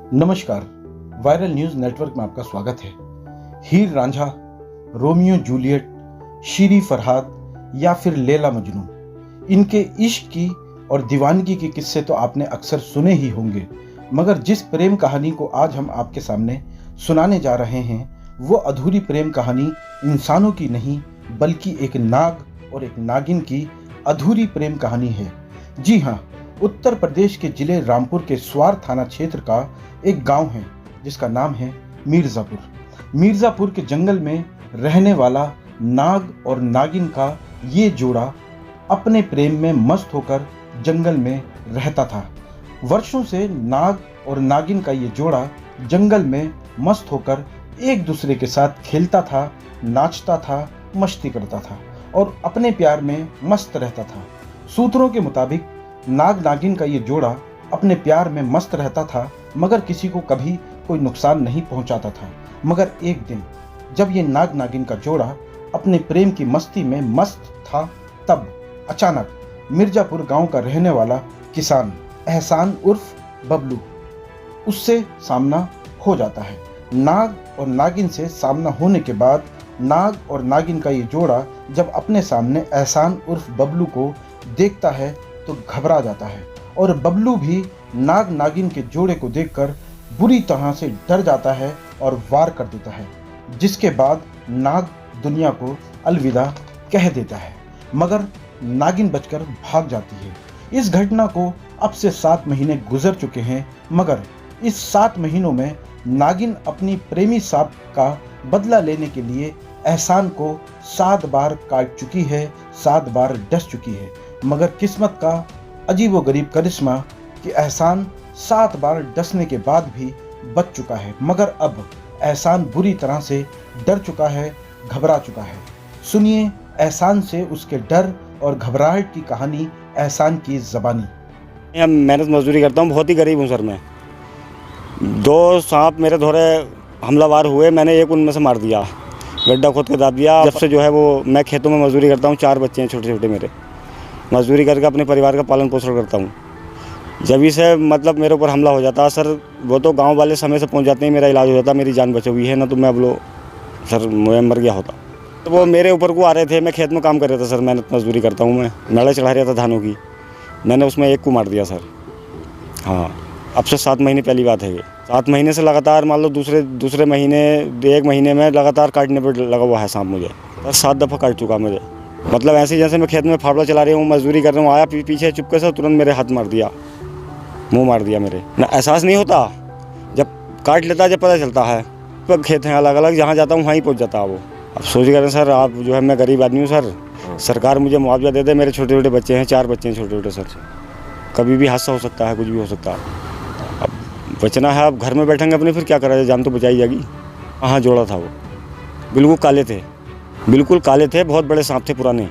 नमस्कार, viral news network में आपका स्वागत है। हीर रांझा, रोमियो जूलियट, शीरी फरहाद या फिर लैला मजनू, इनके इश्क की और दीवानगी के किस्से तो आपने अक्सर सुने ही होंगे, मगर जिस प्रेम कहानी को आज हम आपके सामने सुनाने जा रहे हैं वो अधूरी प्रेम कहानी इंसानों की नहीं बल्कि एक नाग और एक नागिन की अधूरी प्रेम कहानी है। जी हाँ, उत्तर प्रदेश के जिले रामपुर के स्वार थाना क्षेत्र का एक गांव है जिसका नाम है मिर्जापुर। मिर्जापुर के जंगल में रहने वाला नाग और नागिन का ये जोड़ा अपने प्रेम में मस्त होकर जंगल में रहता था। वर्षों से नाग और नागिन का ये जोड़ा जंगल में मस्त होकर एक दूसरे के साथ खेलता था, नाचता था, मस्ती करता था और अपने प्यार में मस्त रहता था। सूत्रों के मुताबिक नाग नागिन का ये जोड़ा अपने प्यार में मस्त रहता था, मगर किसी को कभी कोई नुकसान नहीं पहुंचाता था। मगर एक दिन जब ये नाग नागिन का जोड़ा अपने प्रेम की मस्ती में मस्त था, तब अचानक मिर्जापुर गांव का रहने वाला किसान एहसान उर्फ बबलू उससे सामना हो जाता है। नाग और नागिन से सामना होने के बाद नाग और नागिन का ये जोड़ा जब अपने सामने एहसान उर्फ बबलू को देखता है तो घबरा जाता है और बबलू भी नाग नागिन के जोड़े को देखकर बुरी तरह से डर जाता है और वार कर देता है, जिसके बाद नाग दुनिया को अलविदा कह देता है, मगर नागिन बचकर भाग जाती है। इस घटना को अब से 7 महीने गुजर चुके हैं, मगर इस 7 महीनों में नागिन अपनी प्रेमी सांप का बदला लेने के लिए एहसान को 7 बार काट चुकी है, 7 बार डस चुकी है। मगर किस्मत का अजीबोगरीब करिश्मा कि एहसान 7 बार डसने के बाद भी बच चुका है, मगर अब एहसान बुरी तरह से डर चुका है, घबरा चुका है। सुनिए एहसान से उसके डर और घबराहट की कहानी एहसान की ज़बानी। मैं मेहनत मजदूरी करता हूँ, बहुत ही गरीब हूँ सर। मैं 2 सांप मेरे धोरे हमलावर हुए, मैंने एक उनमें से मार दिया, गड्ढा खोद के दाब दिया। जब से जो है वो मैं खेतों में मजदूरी करता हूँ, 4 बच्चे हैं छोटे छोटे मेरे, मजदूरी करके अपने परिवार का पालन पोषण करता हूँ। जब ही से मतलब मेरे ऊपर हमला हो जाता सर, वो तो गांव वाले समय से पहुंच जाते हैं, मेरा इलाज हो जाता, मेरी जान बची हुई है ना, तो मैं अब लो सर मैं मर गया होता। तो वो मेरे ऊपर को आ रहे थे, मैं खेत में काम कर रहा था सर, मेहनत मजदूरी करता हूँ, मैं नाड़ा चढ़ा रहा था धानों की, मैंने उसमें एक को मार दिया सर। हाँ, अब से 7 महीने पहली बात है ये। 7 महीने से लगातार मान लो दूसरे महीने 1 महीने में लगातार काटने पर लगा हुआ है सांप मुझे। सर 7 दफ़ा काट चुका मुझे, मतलब ऐसे जैसे मैं खेत में फावड़ा चला रही हूँ, मजदूरी कर रहा हूँ, आया पीछे चुपके से तुरंत मेरे हाथ मार दिया, मुंह मार दिया मेरे। ना एहसास नहीं होता, जब काट लेता जब पता चलता है। तो खेत हैं अलग अलग, जहाँ जाता हूँ वहीं पहुँच जाता है वो। अब सोच कर सर, आप जो है मैं गरीब आदमी हूँ सर, सरकार मुझे मुआवजा दे दे। मेरे छोटे छोटे बच्चे हैं, 4 बच्चे हैं छोटे छोटे सर, कभी भी हादसा हो सकता है, कुछ भी हो सकता है। अब बचना है, अब घर में बैठेंगे अपने, फिर क्या करा जाए, जान तो बचाई जाएगी। हाँ, जोड़ा था वो, बिल्कुल काले थे, बिल्कुल काले थे, बहुत बड़े सांप थे पुराने।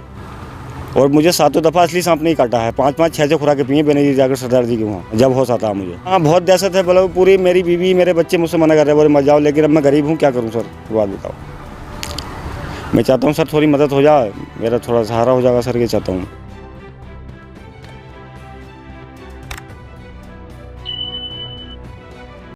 और मुझे 7 दफ़ा असली सांप नहीं काटा है, 5-5 6 खुराकें पिए मैंने जाकर सरदार जी के वहाँ, जब होश आता है मुझे। हाँ, बहुत दहशत है, बोलो पूरी मेरी बीवी मेरे बच्चे मुझसे मना कर रहे हैं, बोले मत जाओ, लेकिन अब मैं गरीब हूँ, क्या करूँ सर, बात बताओ। मैं चाहता हूँ सर थोड़ी मदद हो जाए, मेरा थोड़ा सहारा हो जाएगा सर, ये चाहता हूँ।